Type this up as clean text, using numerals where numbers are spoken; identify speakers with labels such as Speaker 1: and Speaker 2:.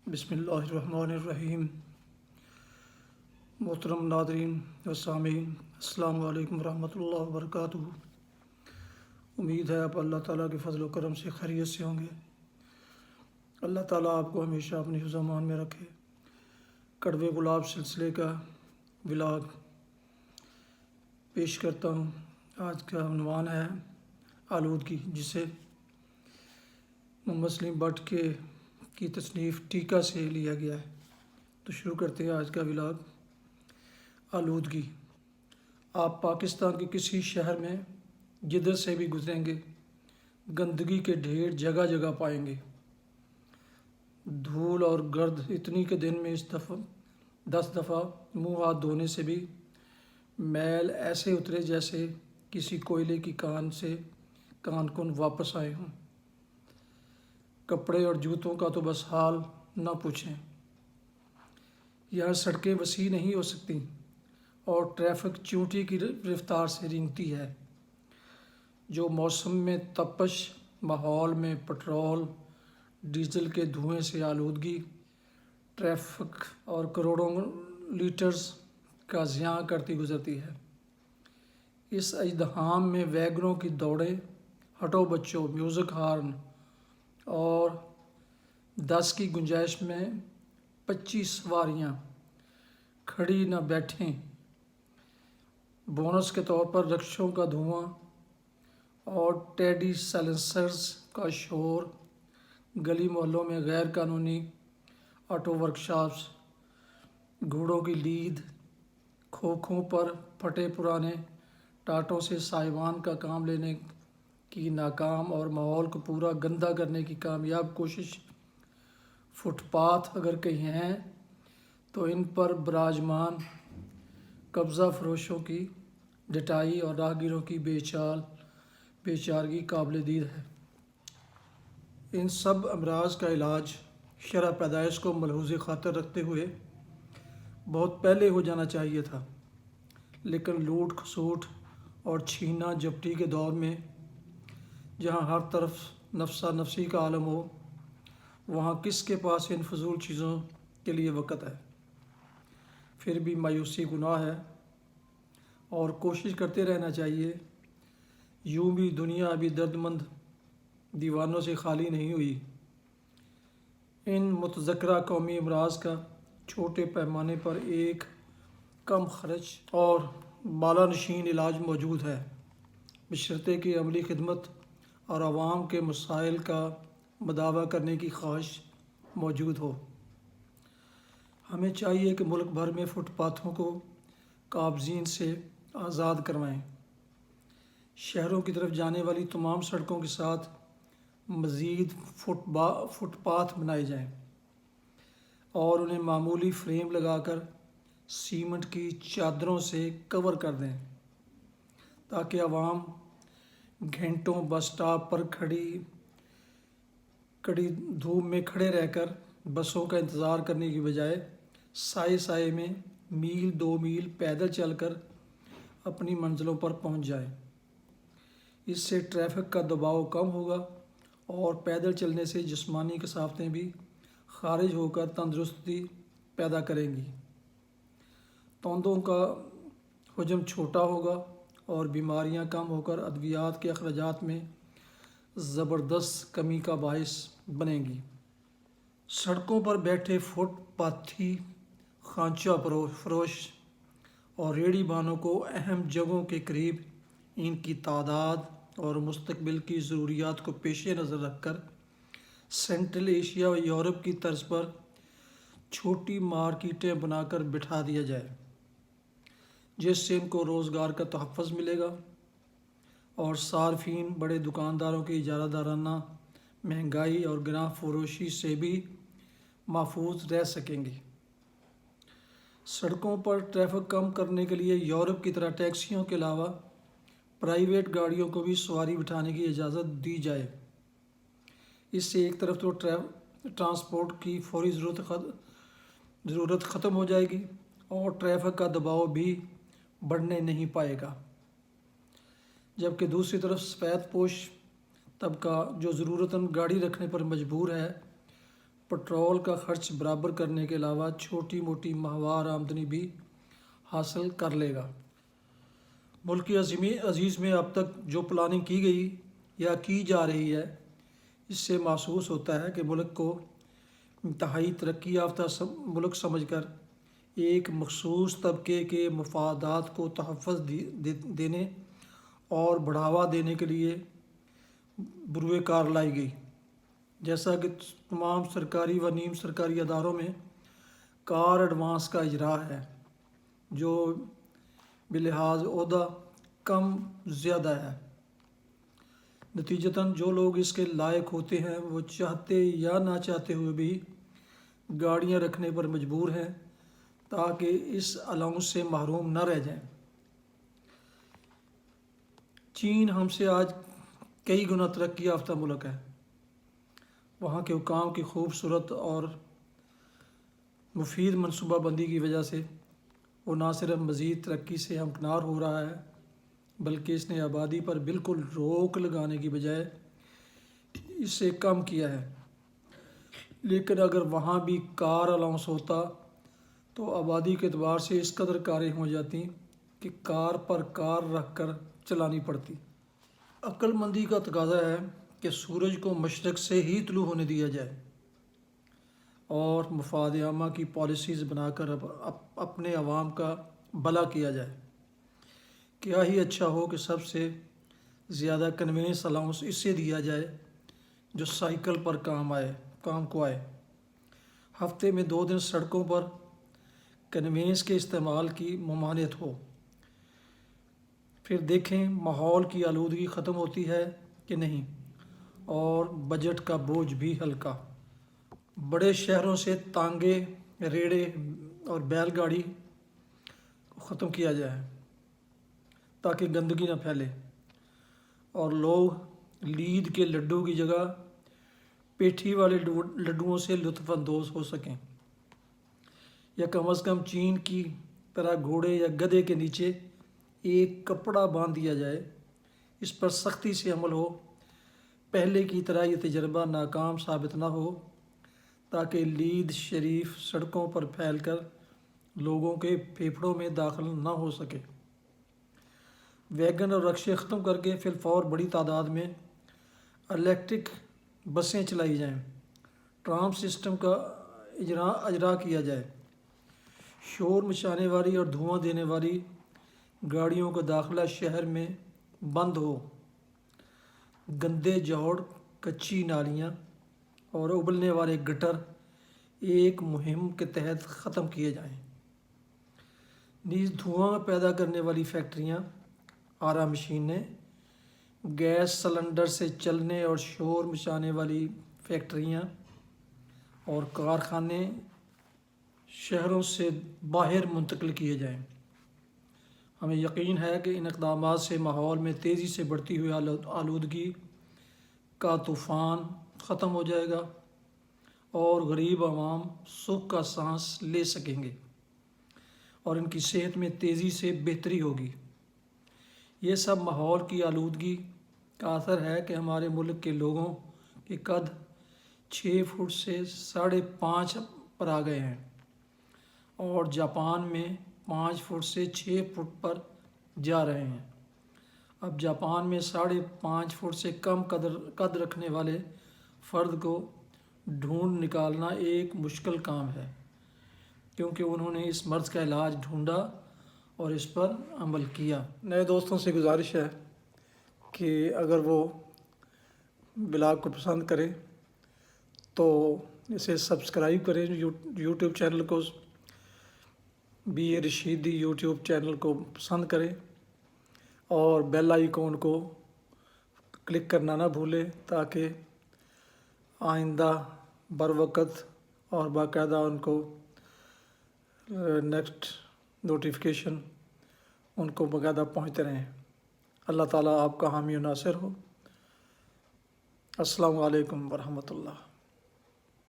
Speaker 1: بسم اللہ الرحمن الرحیم۔ محترم ناظرین و سامعین، السلام علیکم ورحمۃ اللہ وبرکاتہ۔ امید ہے آپ اللہ تعالیٰ کے فضل و کرم سے خیریت سے ہوں گے۔ اللہ تعالیٰ آپ کو ہمیشہ اپنی حفظ و امان میں رکھے۔ کڑوے گلاب سلسلے کا ولاگ پیش کرتا ہوں۔ آج کا عنوان ہے آلودگی، جسے محمد سلیم بٹ کی تصنیف ٹیکہ سے لیا گیا ہے۔ تو شروع کرتے ہیں آج کا ولاگ۔ آلودگی۔ آپ پاکستان کے کسی شہر میں جدھر سے بھی گزریں گے، گندگی کے ڈھیر جگہ جگہ پائیں گے۔ دھول اور گرد اتنی کہ دن میں 10 دفعہ منہ ہاتھ دھونے سے بھی میل ایسے اترے جیسے کسی کوئلے کی کان سے کان کن واپس آئے ہوں۔ کپڑے اور جوتوں کا تو بس حال نہ پوچھیں۔ یہاں سڑکیں وسیع نہیں ہو سکتی اور ٹریفک چونٹی کی رفتار سے رینگتی ہے۔ جو موسم میں تپش، ماحول میں پٹرول ڈیزل کے دھوئیں سے آلودگی، ٹریفک اور کروڑوں لیٹرز کا زیاں کرتی گزرتی ہے۔ اس ازدحام میں ویگنوں کی دوڑیں، ہٹو بچوں، میوزک ہارن اور 10 کی گنجائش میں 25 سواریاں کھڑی نہ بیٹھیں، بونس کے طور پر رکشوں کا دھواں اور ٹیڈی سائلنسرز کا شور، گلی محلوں میں غیر قانونی آٹو ورکشاپس، گھوڑوں کی لید، کھوکھوں پر پھٹے پرانے ٹاٹوں سے سائبان کا کام لینے کی ناکام اور ماحول کو پورا گندا کرنے کی کامیاب کوشش۔ فٹ پاتھ اگر کہیں ہیں تو ان پر براجمان قبضہ فروشوں کی ڈٹائی اور راہگیروں کی بے چارگی قابل دید ہے۔ ان سب امراض کا علاج شرح پیدائش کو ملحوظ خاطر رکھتے ہوئے بہت پہلے ہو جانا چاہیے تھا، لیکن لوٹ کھسوٹ اور چھینا جھپٹی کے دور میں جہاں ہر طرف نفسا نفسی کا عالم ہو، وہاں کس کے پاس ان فضول چیزوں کے لیے وقت ہے؟ پھر بھی مایوسی گناہ ہے اور کوشش کرتے رہنا چاہیے۔ یوں بھی دنیا ابھی درد مند دیوانوں سے خالی نہیں ہوئی۔ ان متذکرہ قومی امراض کا چھوٹے پیمانے پر ایک کم خرچ اور بالانشین علاج موجود ہے، بشرطے کہ عملی خدمت اور عوام کے مسائل کا مداوع کرنے کی خواہش موجود ہو۔ ہمیں چاہیے کہ ملک بھر میں فٹ پاتھوں کو قابضین سے آزاد کروائیں۔ شہروں کی طرف جانے والی تمام سڑکوں کے ساتھ مزید فٹ پاتھ بنائے جائیں اور انہیں معمولی فریم لگا کر سیمنٹ کی چادروں سے کور کر دیں، تاکہ عوام گھنٹوں بس سٹاپ پر کڑی دھوپ میں کھڑے رہ کر بسوں کا انتظار کرنے کی بجائے سائے میں میل 2 میل پیدل چل کر اپنی منزلوں پر پہنچ جائیں۔ اس سے ٹریفک کا دباؤ کم ہوگا اور پیدل چلنے سے جسمانی کثافتیں بھی خارج ہو کر تندرستی پیدا کریں گی۔ توندوں کا حجم چھوٹا ہوگا اور بیماریاں کم ہو کر ادویات کے اخراجات میں زبردست کمی کا باعث بنیں گی۔ سڑکوں پر بیٹھے فٹ پاتھی، خانچہ فروش اور ریڑھی بانوں کو اہم جگہوں کے قریب ان کی تعداد اور مستقبل کی ضروریات کو پیش نظر رکھ کر سینٹرل ایشیا و یورپ کی طرز پر چھوٹی مارکیٹیں بنا کر بٹھا دیا جائے، جس سے ان کو روزگار کا تحفظ ملے گا اور صارفین بڑے دکانداروں کی اجارہ دارانہ مہنگائی اور گراں فروشی سے بھی محفوظ رہ سکیں گے۔ سڑکوں پر ٹریفک کم کرنے کے لیے یورپ کی طرح ٹیکسیوں کے علاوہ پرائیویٹ گاڑیوں کو بھی سواری بٹھانے کی اجازت دی جائے۔ اس سے ایک طرف تو ٹرانسپورٹ کی فوری ضرورت ختم ہو جائے گی اور ٹریفک کا دباؤ بھی بڑھنے نہیں پائے گا، جبکہ دوسری طرف سفید پوش طبقہ جو ضرورتاً گاڑی رکھنے پر مجبور ہے، پٹرول کا خرچ برابر کرنے کے علاوہ چھوٹی موٹی ماہوار آمدنی بھی حاصل کر لے گا۔ ملک عزیز میں اب تک جو پلاننگ کی گئی یا کی جا رہی ہے، اس سے محسوس ہوتا ہے کہ ملک کو انتہائی ترقی یافتہ ملک سمجھ کر ایک مخصوص طبقے کے مفادات کو تحفظ دینے اور بڑھاوا دینے کے لیے بروئے کار لائی گئی۔ جیسا کہ تمام سرکاری و نیم سرکاری اداروں میں کار ایڈوانس کا اجراء ہے، جو بلحاظ عہدہ کم زیادہ ہے۔ نتیجتاً جو لوگ اس کے لائق ہوتے ہیں وہ چاہتے یا نہ چاہتے ہوئے بھی گاڑیاں رکھنے پر مجبور ہیں تاکہ اس الاؤنس سے محروم نہ رہ جائیں۔ چین ہم سے آج کئی گنا ترقی یافتہ ملک ہے۔ وہاں کے حکام کی خوبصورت اور مفید منصوبہ بندی کی وجہ سے وہ نہ صرف مزید ترقی سے ہمکنار ہو رہا ہے، بلکہ اس نے آبادی پر بالکل روک لگانے کی بجائے اس سے کم کیا ہے۔ لیکن اگر وہاں بھی کار الاؤنس ہوتا تو آبادی کے اعتبار سے اس قدر کاریں ہو جاتی کہ کار پر کار رکھ کر چلانی پڑتی۔ عقل مندی کا تقاضا ہے کہ سورج کو مشرق سے ہی طلوع ہونے دیا جائے اور مفاد عامہ کی پالیسیز بنا کر اپنے عوام کا بھلا کیا جائے۔ کیا ہی اچھا ہو کہ سب سے زیادہ کنوینس الاؤنس اس سے دیا جائے جو سائیکل پر کام کو آئے۔ ہفتے میں 2 دن سڑکوں پر کنوینس کے استعمال کی ممانعت ہو۔ پھر دیکھیں ماحول کی آلودگی ختم ہوتی ہے کہ نہیں، اور بجٹ کا بوجھ بھی ہلکا۔ بڑے شہروں سے تانگے، ریڑے اور بیل گاڑی کو ختم کیا جائے تاکہ گندگی نہ پھیلے اور لوگ لید کے لڈو کی جگہ پیٹھی والے لڈوؤں سے لطف اندوز ہو سکیں، یا کم از کم چین کی طرح گھوڑے یا گدھے کے نیچے ایک کپڑا باندھ دیا جائے۔ اس پر سختی سے عمل ہو، پہلے کی طرح یہ تجربہ ناکام ثابت نہ ہو، تاکہ لید شریف سڑکوں پر پھیل کر لوگوں کے پھیپھڑوں میں داخل نہ ہو سکے۔ ویگن اور رکشے ختم کر کے فی الفور بڑی تعداد میں الیکٹرک بسیں چلائی جائیں۔ ٹرام سسٹم کا اجرا کیا جائے۔ شور مچانے والی اور دھواں دینے والی گاڑیوں کا داخلہ شہر میں بند ہو۔ گندے جوڑ، کچی نالیاں اور ابلنے والے گٹر ایک مہم کے تحت ختم کیے جائیں۔ نیز دھواں پیدا کرنے والی فیکٹریاں، آرا مشینیں، گیس سلنڈر سے چلنے اور شور مچانے والی فیکٹریاں اور کارخانے شہروں سے باہر منتقل کیے جائیں۔ ہمیں یقین ہے کہ ان اقدامات سے ماحول میں تیزی سے بڑھتی ہوئی آلودگی کا طوفان ختم ہو جائے گا اور غریب عوام سکھ کا سانس لے سکیں گے اور ان کی صحت میں تیزی سے بہتری ہوگی۔ یہ سب ماحول کی آلودگی کا اثر ہے کہ ہمارے ملک کے لوگوں کے قد 6 فٹ سے 5.5 پر آ گئے ہیں، اور جاپان میں 5 فٹ سے 6 فٹ پر جا رہے ہیں۔ اب جاپان میں 5.5 فٹ سے کم قد رکھنے والے فرد کو ڈھونڈ نکالنا ایک مشکل کام ہے، کیونکہ انہوں نے اس مرض کا علاج ڈھونڈا اور اس پر عمل کیا۔ نئے دوستوں سے گزارش ہے کہ اگر وہ بلاگ کو پسند کریں تو اسے سبسکرائب کریں، یوٹیوب چینل کو B A Rashidi YouTube channel کو پسند کریں اور بیل آئیکن کو کلک کرنا نہ بھولیں، تاکہ آئندہ بروقت اور باقاعدہ ان کو نیکسٹ نوٹیفیکیشن ان کو باقاعدہ پہنچتے رہیں۔ اللہ تعالیٰ آپ کا حامی و ناصر ہو۔ السلام علیکم ورحمۃ اللہ۔